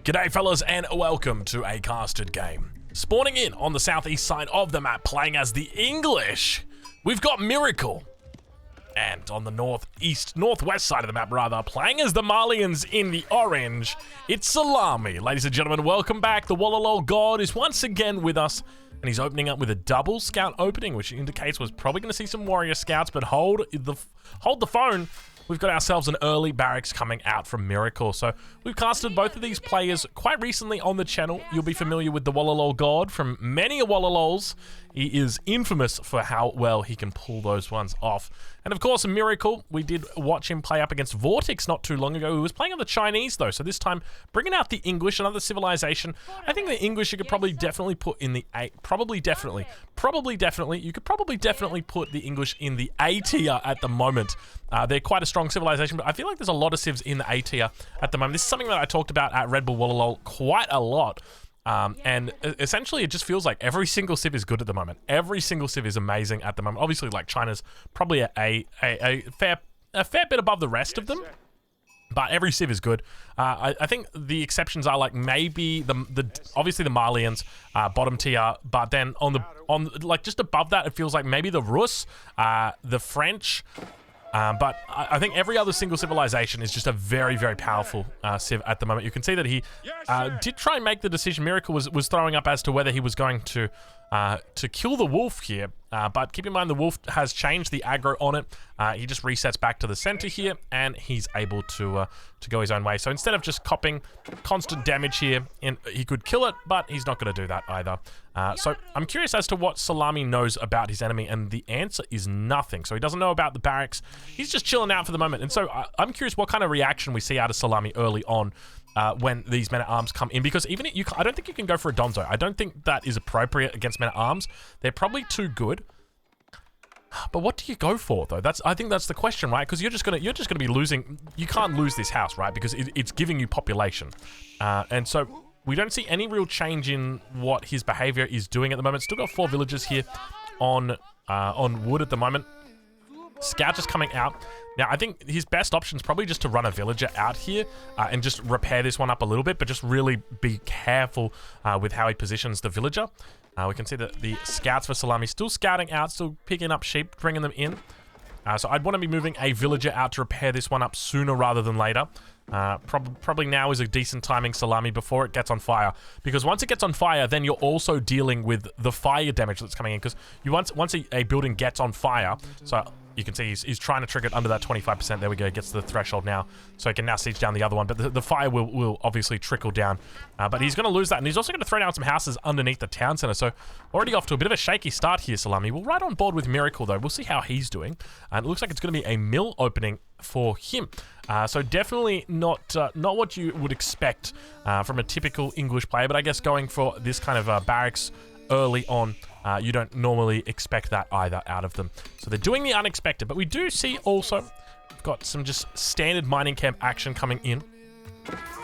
G'day fellas and welcome to a casted game. Spawning in on the southeast side of the map, playing as the English, we've got Miracle. And on the northwest side of the map rather, playing as the Malians in the orange, it's Salami. Ladies and gentlemen, welcome back. The Wallalol God is once again with us, and he's opening up with a double scout opening, which indicates we're probably going to see some warrior scouts, but hold the phone. We've got ourselves an early barracks coming out from Miracle. So we've casted both of these players quite recently on the channel. You'll be familiar with the Wallalol God from many a Wallalols. He is infamous for how well he can pull those ones off. And of course, Miracle, we did watch him play up against Vortex not too long ago. He was playing on the Chinese though, so this time bringing out the English, another civilization. I think the English you could probably definitely put in the A, probably definitely, you could probably definitely put the English in the A tier at the moment. They're quite a strong civilization, but I feel like there's a lot of civs in the A tier at the moment. This is something that I talked about at Red Bull Wallalol quite a lot. And essentially it just feels like every single civ is good at the moment. Every single civ is amazing at the moment. Obviously, like, China's probably a fair bit above the rest of them, but every civ is good. I think the exceptions are like maybe obviously the Malians, bottom tier, but then on like just above that it feels like maybe the Rus, the French. But I think every other single civilization is just a very, very powerful civ at the moment. You can see that he did try and make the decision. Miracle was throwing up as to whether he was going to kill the wolf here. But keep in mind the wolf has changed the aggro on it. He just resets back to the center here, and he's able to go his own way. So instead of just copping constant damage here, he could kill it, but he's not going to do that either. So I'm curious as to what Salami knows about his enemy, and the answer is nothing. So he doesn't know about the barracks. He's just chilling out for the moment. And so I'm curious what kind of reaction we see out of Salami early on when these men-at-arms come in, because even I don't think you can go for a Donzo. I don't think that is appropriate against men-at-arms. They're probably too good. But what do you go for though? I think that's the question, right? Because you're just gonna be losing. You can't lose this house, right? Because it's giving you population, and so we don't see any real change in what his behavior is doing at the moment. Still got 4 villagers here on wood at the moment. Scout just coming out. Now, I think his best option is probably just to run a villager out here and just repair this one up a little bit, but just really be careful with how he positions the villager. We can see that the scouts for Salami still scouting out, still picking up sheep, bringing them in. So I'd want to be moving a villager out to repair this one up sooner rather than later. Probably now is a decent timing, Salami, before it gets on fire. Because once it gets on fire, then you're also dealing with the fire damage that's coming in. Because once a building gets on fire, so you can see he's trying to trigger it under that 25%. There we go, gets to the threshold now. So he can now siege down the other one. But the fire will obviously trickle down. But he's going to lose that. And he's also going to throw down some houses underneath the town center. So already off to a bit of a shaky start here, Salami. We're right on board with Miracle, though. We'll see how he's doing. And it looks like it's going to be a mill opening for him. So definitely not what you would expect from a typical English player. But I guess going for this kind of barracks early on, you don't normally expect that either out of them. So they're doing the unexpected, but we do see also we've got some just standard mining camp action coming in.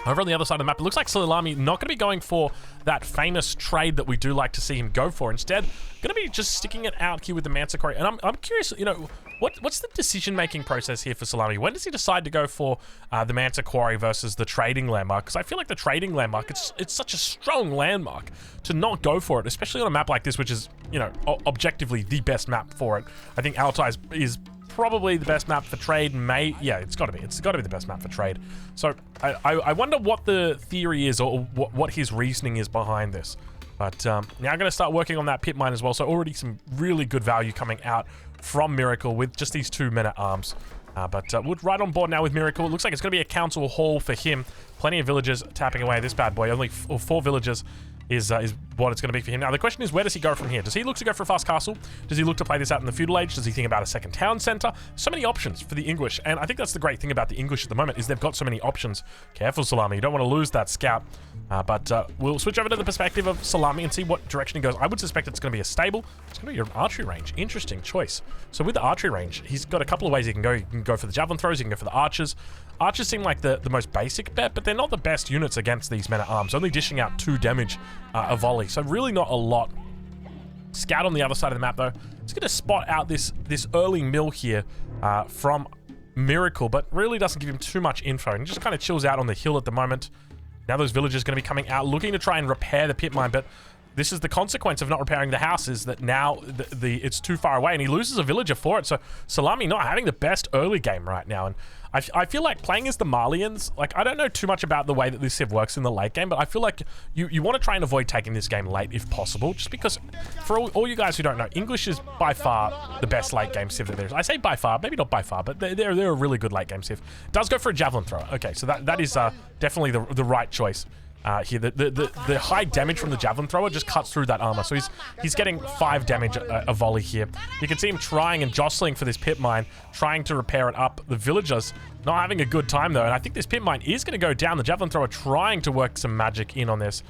Over on the other side of the map, it looks like Salami not going to be going for that famous trade that we do like to see him go for. Instead, going to be just sticking it out here with the Mansa Quarry. And I'm curious, you know, what's the decision-making process here for Salami? When does he decide to go for the Mansa Quarry versus the trading landmark? Because I feel like the trading landmark, it's such a strong landmark to not go for it, especially on a map like this, which is, you know, objectively the best map for it. I think Altai is probably the best map for trade. Yeah, it's got to be the best map for trade. So I wonder what the theory is, or what his reasoning is behind this. But now I'm going to start working on that pit mine as well. So already some really good value coming out from Miracle with just these 2 men-at-arms. But we're right on board now with Miracle. It looks like it's going to be a council hall for him. Plenty of villagers tapping away this bad boy. Only 4 villagers is what it's going to be for him. Now, the question is, where does he go from here? Does he look to go for a fast castle? Does he look to play this out in the feudal age? Does he think about a second town center? So many options for the English, and I think that's the great thing about the English at the moment, is they've got so many options. Careful, Salami. You don't want to lose that scout. But we'll switch over to the perspective of Salami and see what direction he goes. I would suspect it's going to be a stable. It's going to be an archery range. Interesting choice. So with the archery range, he's got a couple of ways he can go. He can go for the javelin throws. He can go for the archers. Archers seem like the most basic bet, but they're not the best units against these men-at-arms, only dishing out 2 damage a volley. So really not a lot. Scout on the other side of the map, though. It's going to spot out this early mill here from Miracle, but really doesn't give him too much info, and just kind of chills out on the hill at the moment. Now those villagers are going to be coming out looking to try and repair the pit mine, but this is the consequence of not repairing the house, is that now it's too far away and he loses a villager for it. So Salami not having the best early game right now. And I feel like playing as the Malians, like I don't know too much about the way that this civ works in the late game, but I feel like you want to try and avoid taking this game late if possible, just because for all you guys who don't know, English is by far the best late game civ that there is. I say by far, maybe not by far, but they're a really good late game civ. Does go for a javelin thrower. Okay, so that is definitely the right choice. Here, the high damage from the javelin thrower just cuts through that armor. So he's getting 5 damage a volley here. You can see him trying and jostling for this pit mine, trying to repair it up. The villagers not having a good time though, and I think this pit mine is going to go down. The javelin thrower trying to work some magic in on this.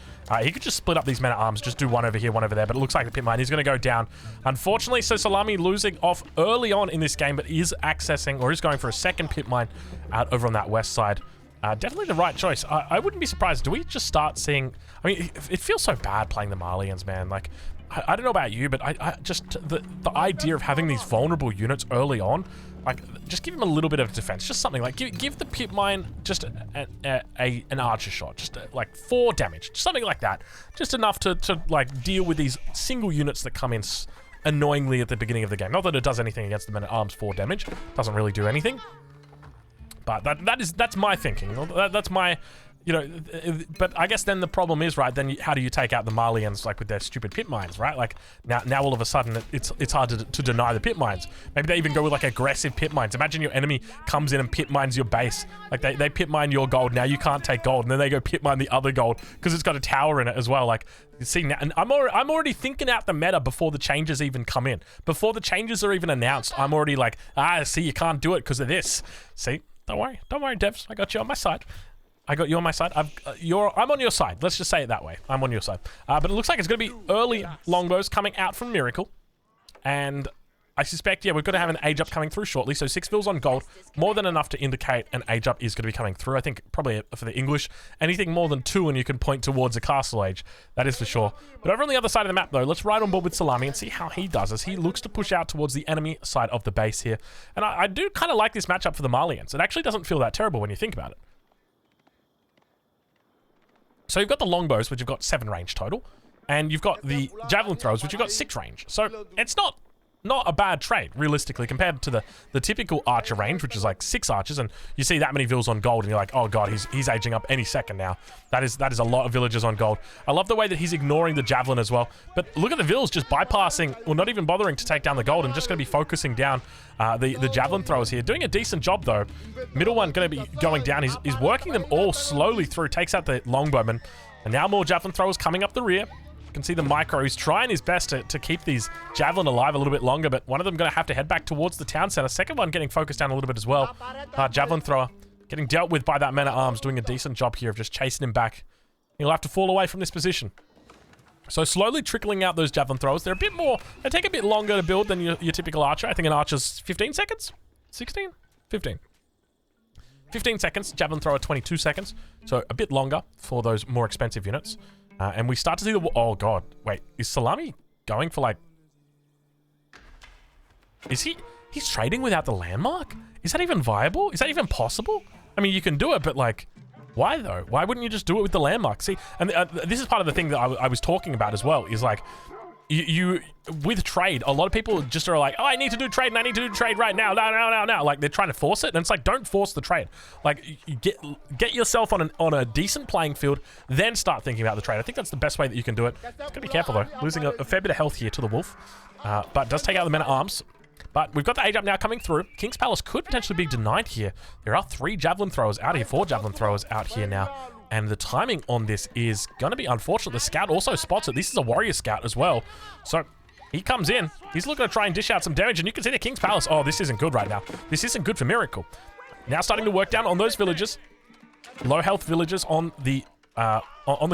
He could just split up these men-at-arms, just do one over here, one over there, but it looks like the pit mine is going to go down. Unfortunately, so Salami losing off early on in this game, but is accessing, or is going for a second pit mine out over on that west side. Definitely the right choice. I wouldn't be surprised. Do we just start seeing... I mean, it feels so bad playing the Malians, man. Like, I don't know about you, but I just... The idea of having these vulnerable units early on, like, just give them a little bit of defense. Just something like... Give the pit mine just an archer shot. Just, like, 4 damage. Just something like that. Just enough to, like, deal with these single units that come in annoyingly at the beginning of the game. Not that it does anything against the men-at-arms. 4 damage. Doesn't really do anything. But that's my thinking. That's my, you know, but I guess then the problem is, right, then how do you take out the Malians, like, with their stupid pit mines, right? Like, now all of a sudden, it's hard to deny the pit mines. Maybe they even go with, like, aggressive pit mines. Imagine your enemy comes in and pit mines your base. Like, they pit mine your gold, now you can't take gold, and then they go pit mine the other gold, because it's got a tower in it as well. Like, you see, now, and I'm already thinking out the meta before the changes even come in. Before the changes are even announced, I'm already like, see, you can't do it because of this. See? Don't worry, devs. I got you on my side. I got you on my side. I'm on your side. Let's just say it that way. I'm on your side. But it looks like it's going to be early longbows coming out from Miracle, and I suspect, yeah, we're going to have an age up coming through shortly. So 6 fills on gold, more than enough to indicate an age up is going to be coming through. I think probably for the English, anything more than 2 and you can point towards a castle age. That is for sure. But over on the other side of the map though, let's ride on board with Salami and see how he does as he looks to push out towards the enemy side of the base here. And I do kind of like this matchup for the Malians. It actually doesn't feel that terrible when you think about it. So you've got the longbows, which have got 7 range total, and you've got the javelin throws, which have got 6 range. So it's not a bad trade, realistically, compared to the typical archer range, which is like 6 archers, and you see that many vills on gold, and you're like, oh god, he's aging up any second now. That is a lot of villagers on gold. I love the way that he's ignoring the javelin as well. But look at the vills just bypassing, or not even bothering to take down the gold, and just going to be focusing down the javelin throwers here. Doing a decent job, though. Middle one going to be going down. He's working them all slowly through, takes out the longbowman, and now more javelin throwers coming up the rear. You can see the micro. He's trying his best to keep these javelin alive a little bit longer, but one of them going to have to head back towards the town center. Second one getting focused down a little bit as well. Javelin thrower getting dealt with by that man-at-arms, doing a decent job here of just chasing him back. He'll have to fall away from this position. So slowly trickling out those javelin throwers. They're a bit more, they take a bit longer to build than your typical archer. I think an archer's 15 seconds? 16? 15. 15 seconds. Javelin thrower 22 seconds. So a bit longer for those more expensive units. And we start to see the... Oh, God. Wait. Is Salami going for, like... Is he... He's trading without the landmark? Is that even viable? Is that even possible? I mean, you can do it, but, like... Why, though? Why wouldn't you just do it with the landmark? See, and this is part of the thing that I was talking about as well, is, like... You with trade, a lot of people just are like, oh, I need to do trade and I need to do trade right now, now. Like, they're trying to force it, and it's like, don't force the trade. Like, you get yourself on a decent playing field, then start thinking about the trade. I think that's the best way that you can do it. Gotta be careful though, losing a fair bit of health here to the wolf, but does take out the men-at-arms. But we've got the age up now coming through. King's Palace could potentially be denied here. There are 3 javelin throwers out here, 4 javelin throwers out here now. And the timing on this is going to be unfortunate. The scout also spots it. This is a warrior scout as well. So he comes in. He's looking to try and dish out some damage. And you can see the King's Palace. Oh, this isn't good right now. This isn't good for Miracle. Now starting to work down on those villagers. Low health villagers on the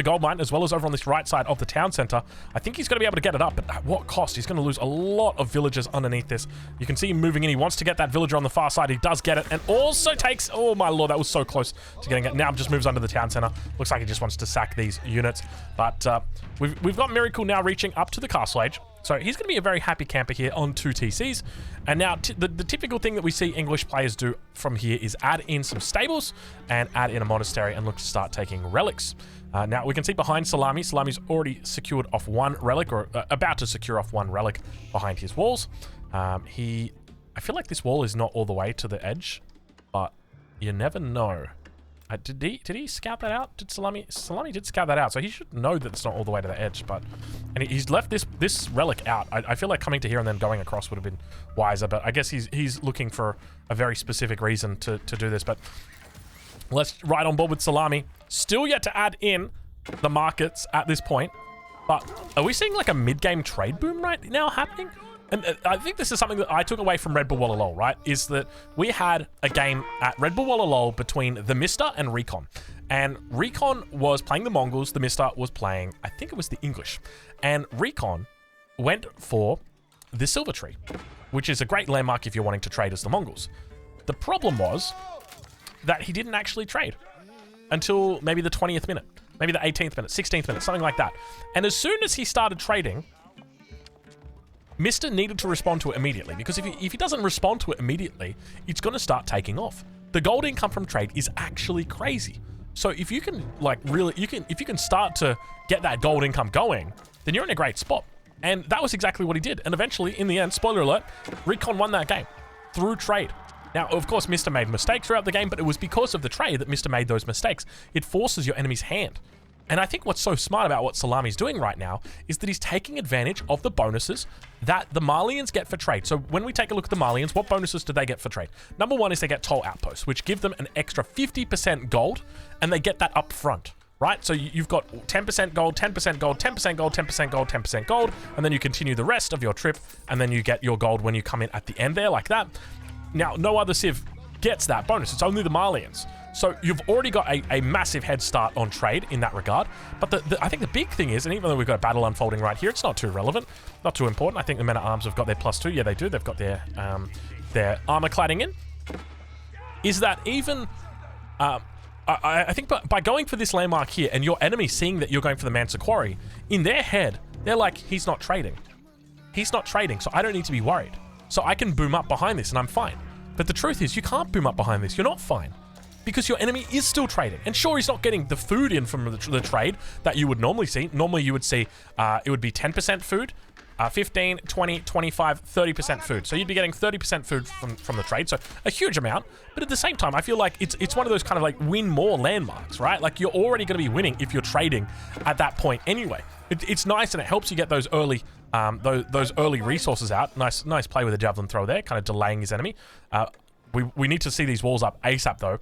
gold mine, as well as over on this right side of the town center. I think he's going to be able to get it up, but at what cost? He's going to lose a lot of villagers underneath this. You can see him moving in. He wants to get that villager on the far side. He does get it, and also takes... Oh, my lord, that was so close to getting it. Now just moves under the town center. Looks like he just wants to sack these units. But we've got Miracle now reaching up to the castle age. So he's going to be a very happy camper here on 2 TCs. And now the typical thing that we see English players do from here is add in some stables and add in a monastery and look to start taking relics. Now we can see behind Salami, Salami's already secured off 1 relic, or about to secure off 1 relic behind his walls. I feel like this wall is not all the way to the edge, but you never know. Did he scout that out? Did Salami did scout that out, so he should know that it's not all the way to the edge. And he's left this relic out. I feel like coming to here and then going across would have been wiser, but I guess he's looking for a very specific reason to do this. But let's ride on board with Salami. Still yet to add in the markets at this point, but are we seeing like a mid-game trade boom right now happening? And I think this is something that I took away from Red Bull Walla Lol, right? Is that we had a game at Red Bull Walla Lol between the Mister and Recon. And Recon was playing the Mongols, the Mister was playing, I think it was the English. And Recon went for the Silver Tree, which is a great landmark if you're wanting to trade as the Mongols. The problem was that he didn't actually trade until maybe the 20th minute, maybe the 18th minute, 16th minute, something like that. And as soon as he started trading, Mr. needed to respond to it immediately, because if he doesn't respond to it immediately, it's going to start taking off. The gold income from trade is actually crazy. So if you can like really, if you can start to get that gold income going, then you're in a great spot. And that was exactly what he did. And eventually, in the end, spoiler alert, Recon won that game through trade. Now, of course, Mr. made mistakes throughout the game, but it was because of the trade that Mr. made those mistakes. It forces your enemy's hand. And I think what's so smart about what Salami's doing right now is that he's taking advantage of the bonuses that the Malians get for trade. So when we take a look at the Malians, what bonuses do they get for trade? Number 1 is they get toll outposts, which give them an extra 50% gold, and they get that up front, right? So you've got 10% gold, 10% gold, 10% gold, 10% gold, 10% gold, and then you continue the rest of your trip, and then you get your gold when you come in at the end there like that. Now, no other civ gets that bonus. It's only the Malians. So you've already got a massive head start on trade in that regard. But I think the big thing is, and even though we've got a battle unfolding right here, it's not too relevant, not too important. I think the men-at-arms have got their +2. Yeah, they do. They've got their armor cladding in. Is that even... I think by going for this landmark here and your enemy seeing that you're going for the Mansa Quarry, in their head, they're like, he's not trading. He's not trading, so I don't need to be worried. So I can boom up behind this and I'm fine. But the truth is, you can't boom up behind this. You're not fine. Because your enemy is still trading. And sure, he's not getting the food in from the trade that you would normally see. Normally, you would see it would be 10% food, 15, 20, 25, 30% food. So you'd be getting 30% food from the trade. So a huge amount. But at the same time, I feel like it's one of those kind of like win more landmarks, right? Like you're already going to be winning if you're trading at that point anyway. It's nice and it helps you get those early resources out. Nice play with a javelin throw there, kind of delaying his enemy. We need to see these walls up ASAP though.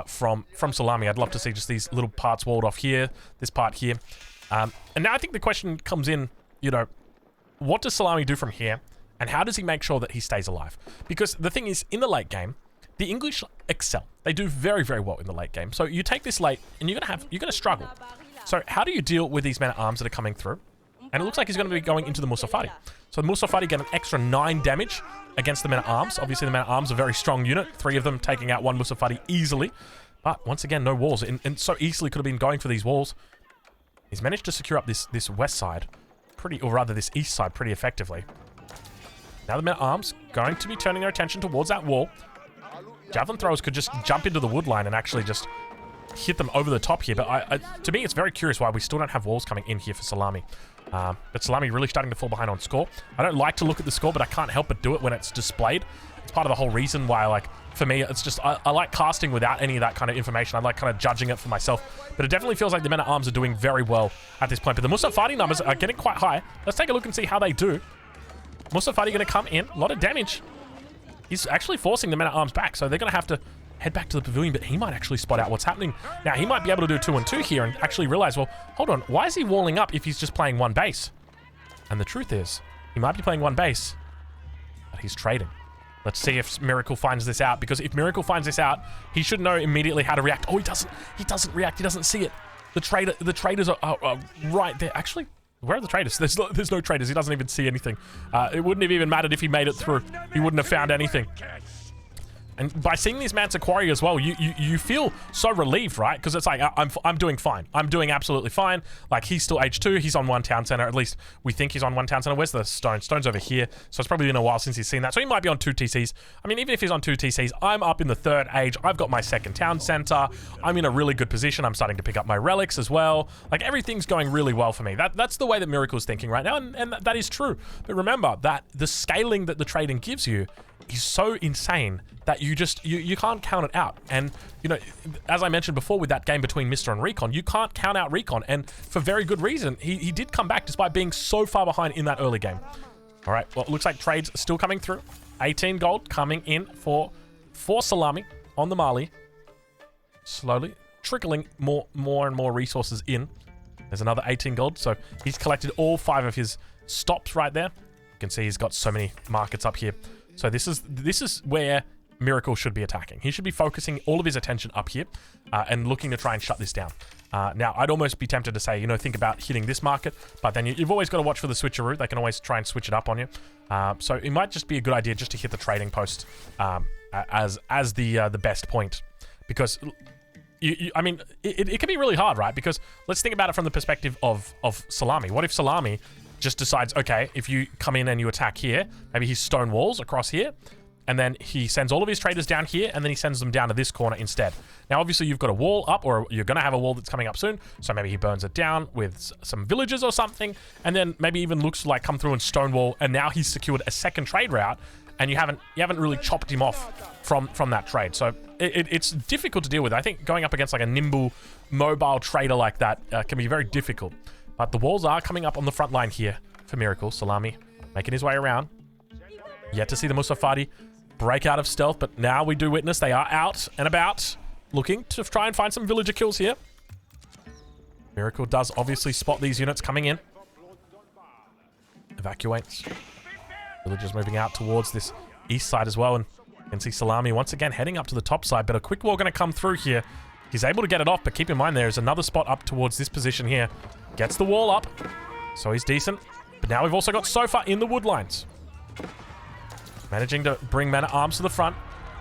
From Salami, I'd love to see just these little parts walled off here, this part here. And now I think the question comes in, you know, what does Salami do from here? And how does he make sure that he stays alive? Because the thing is, in the late game, the English excel. They do very, very well in the late game. So you take this late and you're gonna struggle. So how do you deal with these men-at-arms that are coming through? And it looks like he's going to be going into the Musafari. So the Musafari get an extra 9 damage against the men-at-arms. Obviously, the men-at-arms are a very strong unit. 3 of them taking out 1 Musafari easily. But once again, no walls. And so easily could have been going for these walls. He's managed to secure up this west side, or rather this east side, pretty effectively. Now the men-at-arms going to be turning their attention towards that wall. Javelin throwers could just jump into the wood line and actually just hit them over the top here. But to me, it's very curious why we still don't have walls coming in here for Salami. But Salami really starting to fall behind on score. I don't like to look at the score, but I can't help but do it when it's displayed. It's part of the whole reason why, like, for me, it's just, I like casting without any of that kind of information. I like kind of judging it for myself. But it definitely feels like the men-at-arms are doing very well at this point. But the Musafari numbers are getting quite high. Let's take a look and see how they do. Musafari going to come in. A lot of damage. He's actually forcing the men-at-arms back, so they're going to have to head back to the pavilion, but he might actually spot out what's happening. Now, he might be able to do 2 and 2 here and actually realize, well, hold on, why is he walling up if he's just playing 1 base? And the truth is, he might be playing 1 base, but he's trading. Let's see if Miracle finds this out, because if Miracle finds this out, he should know immediately how to react. Oh, he doesn't react. He doesn't see it. The traders are right there. Actually, where are the traders? There's no traders. He doesn't even see anything. It wouldn't have even mattered if he made it through. He wouldn't have found anything. And by seeing these Manta Quarry as well, you feel so relieved, right? Because it's like, I'm doing fine. I'm doing absolutely fine. Like, he's still H2. He's on 1 town center. At least we think he's on 1 town center. Where's the stone? Stone's over here. So it's probably been a while since he's seen that. So he might be on 2 TCs. I mean, even if he's on 2 TCs, I'm up in the 3rd age. I've got my 2nd town center. I'm in a really good position. I'm starting to pick up my relics as well. Like, everything's going really well for me. That's the way that Miracle's thinking right now. And that is true. But remember that the scaling that the trading gives you is so insane that you can't count it out. And, you know, as I mentioned before with that game between Mr. and Recon, you can't count out Recon. And for very good reason. He did come back despite being so far behind in that early game. All right, well, it looks like trades are still coming through. 18 gold coming in for Salami on the Mali. Slowly trickling more and more resources in. There's another 18 gold. So he's collected all 5 of his stops right there. You can see he's got so many markets up here. So this is where Miracle should be attacking. He should be focusing all of his attention up here and looking to try and shut this down. Now, I'd almost be tempted to say, you know, think about hitting this market, but then you've always got to watch for the switcheroo. They can always try and switch it up on you. So it might just be a good idea just to hit the trading post as the best point. Because, I mean, it can be really hard, right? Because let's think about it from the perspective of Salami. What if Salami just decides, okay, if you come in and you attack here, maybe he stone walls across here, and then he sends all of his traders down here, and then he sends them down to this corner instead. Now, obviously, you've got a wall up, or you're going to have a wall that's coming up soon, so maybe he burns it down with some villages or something, and then maybe even looks like come through and stonewall, and now he's secured a 2nd trade route, and you haven't really chopped him off from that trade. So it's difficult to deal with. I think going up against like a nimble, mobile trader like that can be very difficult. But the walls are coming up on the front line here for Miracle. Salami making his way around. Yet to see the Musafadi break out of stealth, but now we do witness they are out and about, looking to try and find some villager kills here. Miracle does obviously spot these units coming in. Evacuates. Villagers moving out towards this east side as well, and you can see Salami once again heading up to the top side, but a quick wall going to come through here. He's able to get it off, but keep in mind there is another spot up towards this position here. Gets the wall up, so he's decent. But now we've also got Sofa in the wood lines. Managing to bring men at arms to the front.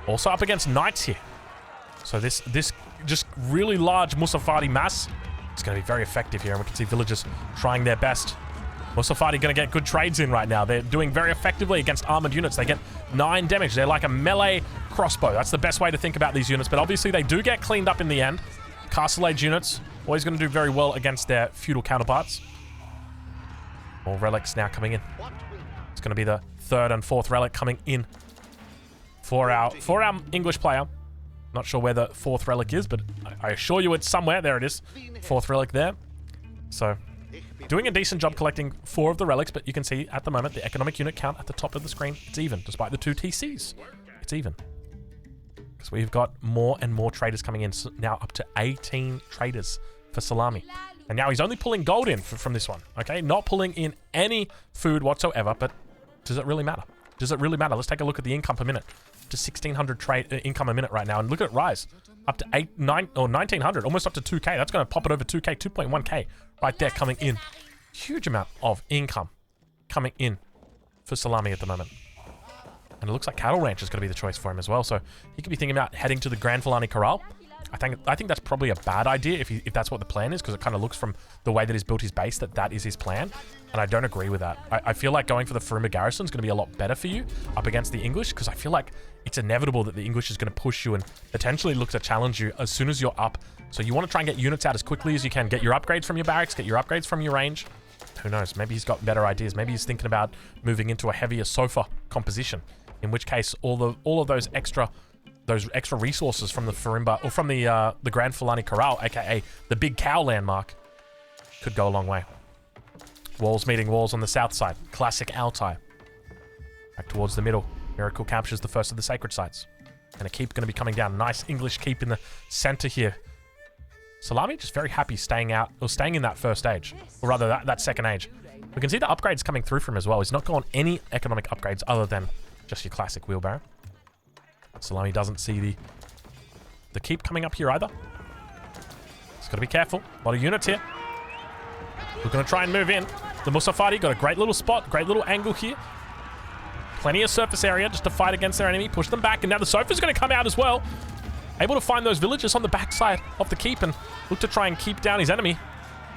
Also up against knights here. So this just really large Musafadi mass is going to be very effective here. And we can see villagers trying their best. Musafadi going to get good trades in right now. They're doing very effectively against armored units. They get 9 damage. They're like a melee crossbow. That's the best way to think about these units. But obviously they do get cleaned up in the end. Castle Age units always going to do very well against their feudal counterparts. More relics now coming in. It's going to be the 3rd and 4th relic coming in for our English player. Not sure where the 4th relic is, but I assure you it's somewhere. There it is. 4th relic there. So doing a decent job collecting 4 of the relics, but you can see at the moment the economic unit count at the top of the screen, it's even, despite the 2 TCs. It's even. Because we've got more and more traders coming in, so now up to 18 traders for Salami. And now he's only pulling gold in from this one, okay? Not pulling in any food whatsoever, but does it really matter? Does it really matter? Let's take a look at the income per minute. To 1,600 income a minute right now, and look at it rise. Up to 1,900, almost up to 2K. That's going to pop it over 2K, 2.1K right there coming in. Huge amount of income coming in for Salami at the moment. And it looks like Cattle Ranch is going to be the choice for him as well. So he could be thinking about heading to the Grand Fulani Corral. I think that's probably a bad idea if that's what the plan is, because it kind of looks from the way that he's built his base that is his plan. And I don't agree with that. I feel like going for the Farimba Garrison is going to be a lot better for you up against the English, because I feel like it's inevitable that the English is going to push you and potentially look to challenge you as soon as you're up. So you want to try and get units out as quickly as you can. Get your upgrades from your barracks, get your upgrades from your range. Who knows? Maybe he's got better ideas. Maybe he's thinking about moving into a heavier Sofa composition, in which case all of those extra resources from the Farimba, or from the Grand Fulani Corral, aka the Big Cow landmark, could go a long way. Walls meeting walls on the south side. Classic Altai. Back towards the middle. Miracle captures the first of the sacred sites. And a keep going to be coming down. Nice English keep in the center here. Salami just very happy staying in that first age. Or rather, that second age. We can see the upgrades coming through from him as well. He's not gone any economic upgrades other than just your classic wheelbarrow. Salami doesn't see the keep coming up here either. He's got to be careful. A lot of units here. We're going to try and move in. The Musafadi got a great little spot, great little angle here. Plenty of surface area just to fight against their enemy. Push them back. And now the Sofa's going to come out as well. Able to find those villagers on the backside of the keep and look to try and keep down his enemy.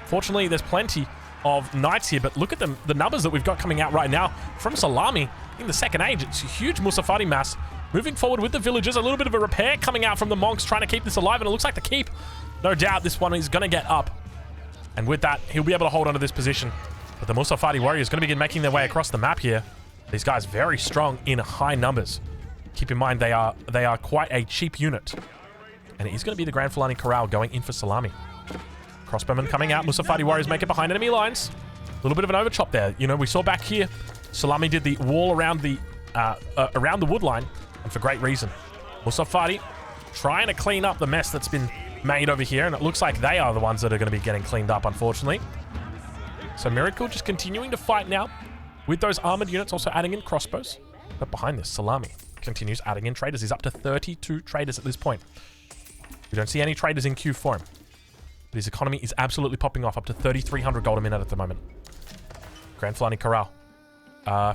Fortunately, there's plenty of knights here, but look at the numbers that we've got coming out right now from Salami in the second age. It's a huge Musafati mass. Moving forward with the villagers, a little bit of a repair coming out from the monks trying to keep this alive, and it looks like the keep, no doubt this one is going to get up. And with that, he'll be able to hold on to this position. But the Musafati warriors going to begin making their way across the map here. These guys very strong in high numbers. Keep in mind they are quite a cheap unit. And it is going to be the Grand Fulani Corral going in for Salami. Crossbowmen coming out. Musafati warriors make it behind enemy lines. A little bit of an overchop there. You know, we saw back here, Salami did the wall around the wood line, and for great reason. Musafati trying to clean up the mess that's been made over here, and it looks like they are the ones that are going to be getting cleaned up, unfortunately. So Miracle just continuing to fight now with those armored units, also adding in crossbows. But behind this, Salami continues adding in traders. He's up to 32 traders at this point. We don't see any traders in queue for him. But his economy is absolutely popping off, up to 3,300 gold a minute at the moment. Grand Fulani Corral.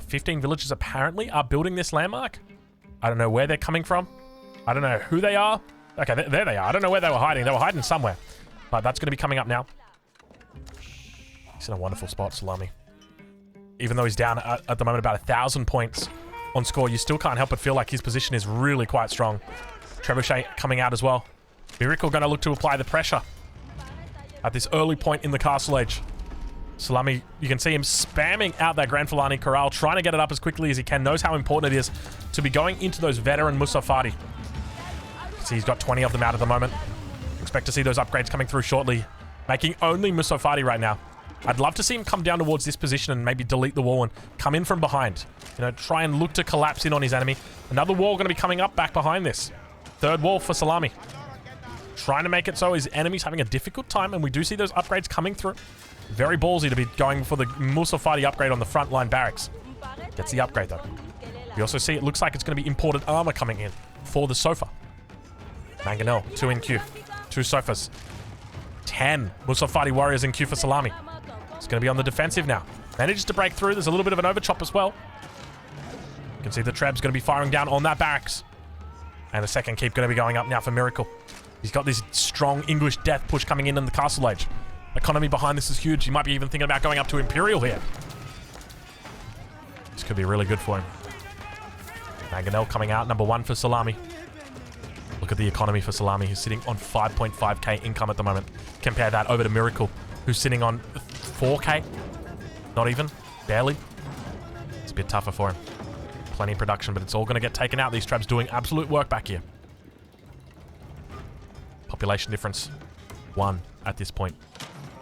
15 villagers apparently are building this landmark. I don't know where they're coming from. I don't know who they are. Okay, there they are. I don't know where they were hiding. They were hiding somewhere. But that's going to be coming up now. He's in a wonderful spot, Salami. Even though he's down at the moment about 1,000 points on score, you still can't help but feel like his position is really quite strong. Trebuchet coming out as well. Miracle going to look to apply the pressure at this early point in the castle age. Salami, you can see him spamming out that Grand Fulani Corral, trying to get it up as quickly as he can. Knows how important it is to be going into those veteran Musafati. See, he's got 20 of them out at the moment. Expect to see those upgrades coming through shortly. Making only Musafati right now. I'd love to see him come down towards this position and maybe delete the wall and come in from behind. You know, try and look to collapse in on his enemy. Another wall going to be coming up back behind this. Third wall for Salami. Trying to make it so his enemy's having a difficult time, and we do see those upgrades coming through. Very ballsy to be going for the Musafati upgrade on the front line barracks. Gets the upgrade though. We also see it looks like it's going to be imported armor coming in for the Sofa. Mangonel, 2 in queue. 2 Sofas. 10 Musafati warriors in queue for Salami. It's going to be on the defensive now. Manages to break through. There's a little bit of an overchop as well. You can see the Treb's going to be firing down on that barracks. And the second keep going to be going up now for Miracle. He's got this strong English death push coming in the castle age. Economy behind this is huge. He might be even thinking about going up to Imperial here. This could be really good for him. Mangonel coming out, number 1 for Salami. Look at the economy for Salami. He's sitting on 5.5k income at the moment. Compare that over to Miracle, who's sitting on 4k. Not even. Barely. It's a bit tougher for him. Plenty of production, but it's all going to get taken out. These Trebs doing absolute work back here. Population difference 1 at this point.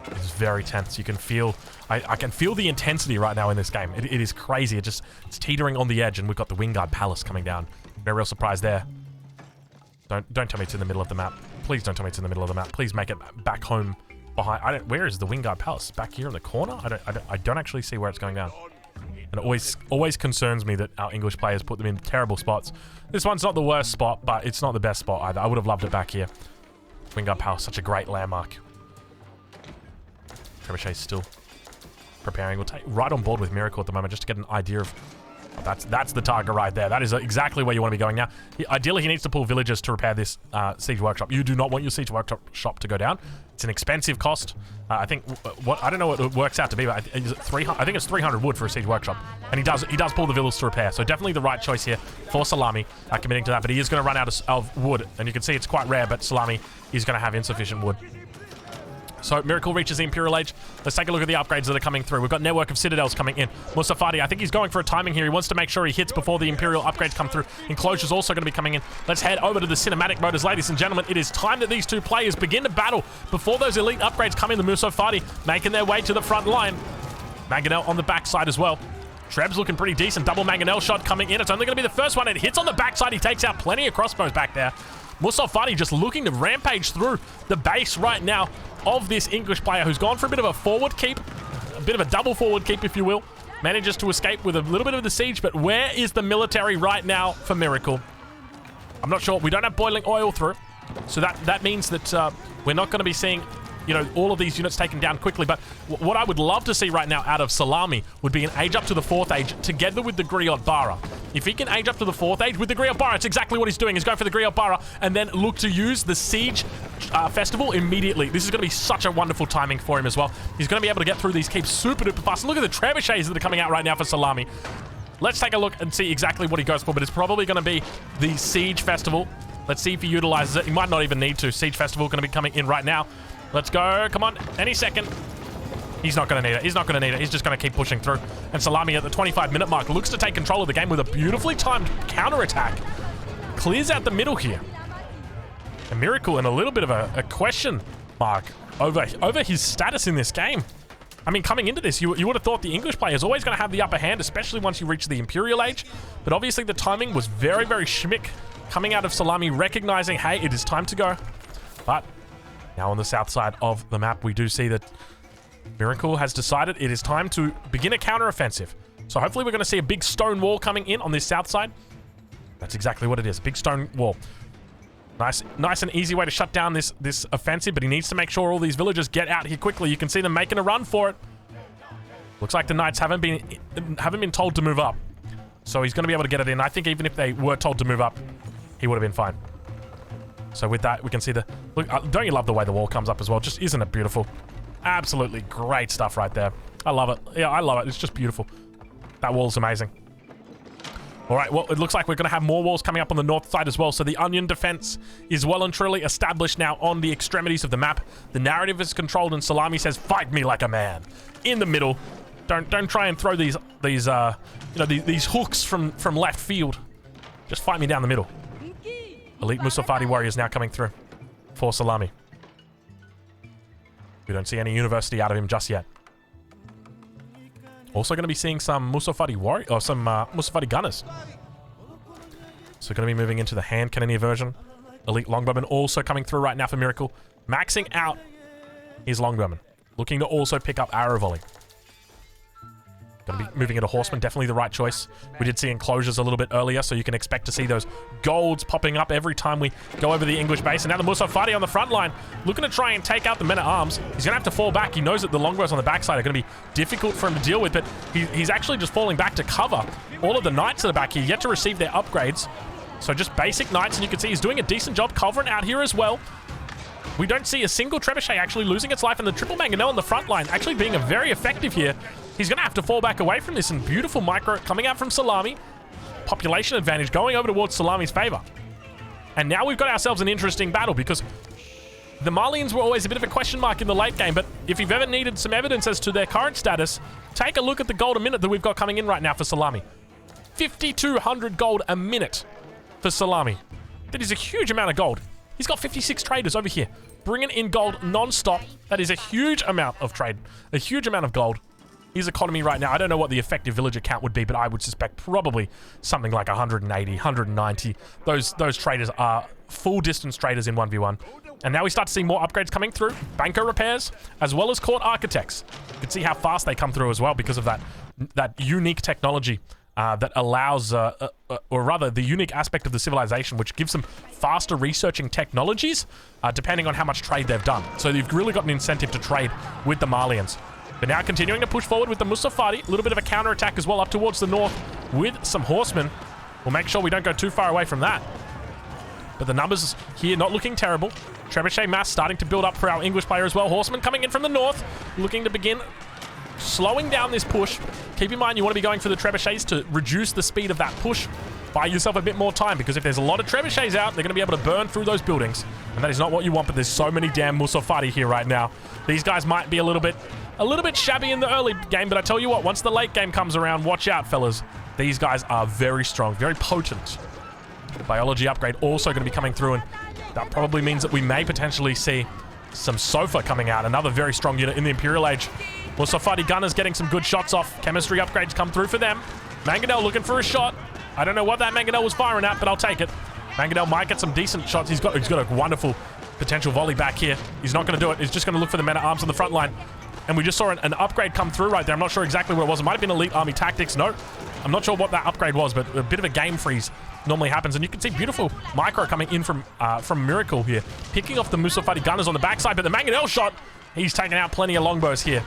It's very tense. You can feel, I can feel the intensity right now in this game. It is crazy. It's teetering on the edge, and we've got the Wingard Palace coming down. No real surprise there. Don't tell me it's in the middle of the map. Please don't tell me it's in the middle of the map. Please make it back home behind. Where is the Wingard Palace? Back here in the corner? I don't actually see where it's going down. And it always concerns me that our English players put them in terrible spots. This one's not the worst spot, but it's not the best spot either. I would have loved it back here. Wingard Palace, such a great landmark. Trebuchet's still preparing. We'll take right on board with Miracle at the moment just to get an idea of... That's the target right there. That is exactly where you want to be going now. Ideally, he needs to pull villagers to repair this siege workshop. You do not want your siege workshop to go down. It's an expensive cost. I think I don't know what it works out to be, but is it 300? I think it's 300 wood for a siege workshop, and he does pull the villagers to repair. So definitely the right choice here for Salami, committing to that. But he is going to run out of wood, and you can see it's quite rare. But Salami is going to have insufficient wood. So Miracle reaches the Imperial Age. Let's take a look at the upgrades that are coming through. We've got Network of Citadels coming in. Musafati, I think he's going for a timing here. He wants to make sure he hits before the Imperial upgrades come through. Enclosure's also going to be coming in. Let's head over to the cinematic motors. Ladies and gentlemen, it is time that these two players begin to battle before those elite upgrades come in. The Musafati making their way to the front line. Mangonel on the backside as well. Treb's looking pretty decent. Double Mangonel shot coming in. It's only going to be the first one. It hits on the backside. He takes out plenty of crossbows back there. Musafati just looking to rampage through the base right now of this English player who's gone for a bit of a forward keep, a bit of a double forward keep, if you will. Manages to escape with a little bit of the siege, but where is the military right now for Miracle? I'm not sure. We don't have boiling oil through, so that means that we're not going to be seeing you know, all of these units taken down quickly. But what I would love to see right now out of Salami would be an age up to the 4th age together with the Griot Bara. If he can age up to the 4th age with the Griot Bara, it's exactly what he's doing. He's going for the Griot Bara and then look to use the Siege Festival immediately. This is going to be such a wonderful timing for him as well. He's going to be able to get through these keeps super duper fast. Look at the trebuchets that are coming out right now for Salami. Let's take a look and see exactly what he goes for, but it's probably going to be the Siege Festival. Let's see if he utilizes it. He might not even need to. Siege Festival going to be coming in right now. Let's go. Come on. Any second. He's not going to need it. He's not going to need it. He's just going to keep pushing through. And Salami at the 25-minute mark looks to take control of the game with a beautifully timed counterattack. Clears out the middle here. A Miracle and a little bit of a question mark over his status in this game. I mean, coming into this, you would have thought the English player is always going to have the upper hand, especially once you reach the Imperial Age. But obviously the timing was very, very schmick coming out of Salami, recognizing, hey, it is time to go. But now on the south side of the map, we do see that Miracle has decided it is time to begin a counteroffensive. So hopefully we're going to see a big stone wall coming in on this south side. That's exactly what it is, a big stone wall. Nice and easy way to shut down this offensive, but he needs to make sure all these villagers get out here quickly. You can see them making a run for it. Looks like the knights haven't been told to move up. So he's going to be able to get it in. I think even if they were told to move up, he would have been fine. So with that, we can see the... Look, don't you love the way the wall comes up as well? Just isn't it beautiful? Absolutely great stuff right there. I love it. Yeah, I love it. It's just beautiful. That wall's amazing. All right, well, it looks like we're going to have more walls coming up on the north side as well. So the Onion defense is well and truly established now on the extremities of the map. The narrative is controlled, and Salami says, "Fight me like a man." In the middle, don't try and throw these hooks from left field. Just fight me down the middle. Elite Musafati warriors now coming through for Salami. We don't see any university out of him just yet. Also going to be seeing some Musafati warrior or some Musafati gunners. So going to be moving into the hand cannoneer version. Elite longbowman also coming through right now for Miracle. Maxing out his longbowman. Looking to also pick up arrow volley. Going to be moving into horseman, definitely the right choice. We did see enclosures a little bit earlier, so you can expect to see those golds popping up every time we go over the English base. And now the Musafati on the front line, looking to try and take out the men-at-arms. He's going to have to fall back. He knows that the longbows on the backside are going to be difficult for him to deal with, but he's actually just falling back to cover all of the knights at the back here, yet to receive their upgrades. So just basic knights, and you can see he's doing a decent job covering out here as well. We don't see a single trebuchet actually losing its life, and the triple mangonel on the front line actually being very effective here. He's going to have to fall back away from this, and beautiful micro coming out from Salami. Population advantage going over towards Salami's favor. And now we've got ourselves an interesting battle, because the Malians were always a bit of a question mark in the late game, but if you've ever needed some evidence as to their current status, take a look at the gold a minute that we've got coming in right now for Salami. 5,200 gold a minute for Salami. That is a huge amount of gold. He's got 56 traders over here, bringing in gold non-stop. That is a huge amount of trade, a huge amount of gold. His economy right now, I don't know what the effective villager count would be, but I would suspect probably something like 180, 190. Those traders are full distance traders in 1v1. And now we start to see more upgrades coming through. Banco repairs, as well as court architects. You can see how fast they come through as well because of that unique technology that allows, or rather the unique aspect of the civilization, which gives them faster researching technologies, depending on how much trade they've done. So you've really got an incentive to trade with the Malians. But now continuing to push forward with the Musafati, a little bit of a counterattack as well up towards the north with some horsemen. We'll make sure we don't go too far away from that. But the numbers here not looking terrible. Trebuchet mass starting to build up for our English player as well. Horsemen coming in from the north, looking to begin slowing down this push. Keep in mind you want to be going for the trebuchets to reduce the speed of that push. Buy yourself a bit more time, because if there's a lot of trebuchets out, they're going to be able to burn through those buildings. And that is not what you want, but there's so many damn Musafati here right now. These guys might be a little bit shabby in the early game, but I tell you what, once the late game comes around, watch out, fellas. These guys are very strong, very potent. Biology upgrade also going to be coming through, and that probably means that we may potentially see some Sofa coming out, another very strong unit in the Imperial Age. Musafati gunners getting some good shots off. Chemistry upgrades come through for them. Mangonel looking for a shot. I don't know what that Mangonel was firing at, but I'll take it. Mangonel might get some decent shots. He's got a wonderful potential volley back here. He's not going to do it. He's just going to look for the men-at-arms on the front line. And we just saw an upgrade come through right there. I'm not sure exactly what it was. It might have been Elite Army Tactics. No, I'm not sure what that upgrade was, but a bit of a game freeze normally happens. And you can see beautiful micro coming in from Miracle here, picking off the Musafati gunners on the backside. But the Mangonel shot, he's taking out plenty of longbows here,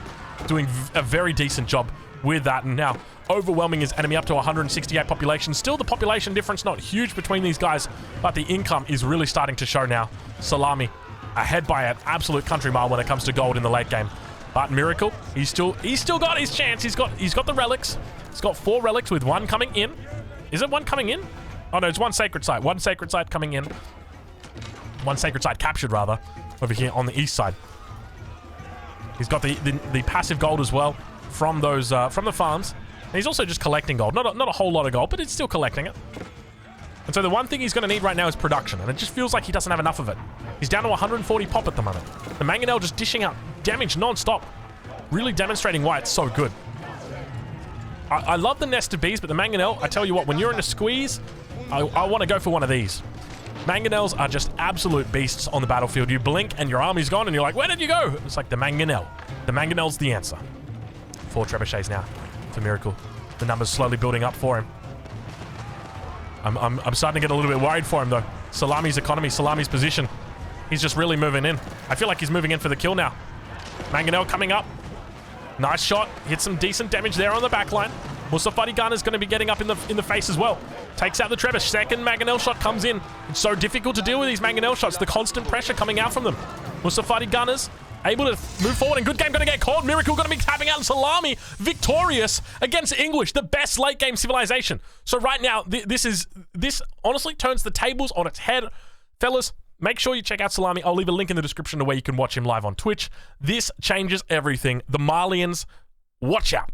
doing a very decent job with that. And now overwhelming his enemy up to 168 population. Still the population difference not huge between these guys, but the income is really starting to show now. Salami ahead by an absolute country mile when it comes to gold in the late game. But Miracle, he's still got his chance. He's got the relics. He's got 4 relics with 1 coming in. Is it 1 coming in? Oh no, it's 1 sacred site. 1 sacred site coming in. 1 sacred site captured rather, over here on the east side. He's got the passive gold as well from those from the farms. And he's also just collecting gold. Not a whole lot of gold, but it's still collecting it. And so the one thing he's going to need right now is production, and it just feels like he doesn't have enough of it. He's down to 140 pop at the moment. The Mangonel just dishing out damage non-stop, really demonstrating why it's so good. I love the nest of bees, but the Mangonel, I tell you what, when you're in a squeeze, I want to go for one of these. Mangonels are just absolute beasts on the battlefield. You blink and your army's gone and you're like, where did you go? It's like the Mangonel. The Mangonel's the answer. 4 trebuchets now for Miracle. The numbers slowly building up for him. I'm starting to get a little bit worried for him though. Salami's economy, Salami's position. He's just really moving in. I feel like he's moving in for the kill now. Mangonel coming up. Nice shot. Hit some decent damage there on the back line. Musafati Gun is going to be getting up in the face as well. Takes out the Trebuch. Second Mangonel shot comes in. It's so difficult to deal with these Mangonel shots. The constant pressure coming out from them. Musafati Gunners able to move forward. And good game going to get called. Miracle going to be tapping out. And Salami victorious against English, the best late game civilization. So right now, this honestly turns the tables on its head. Fellas, make sure you check out Salami. I'll leave a link in the description to where you can watch him live on Twitch. This changes everything. The Malians, watch out.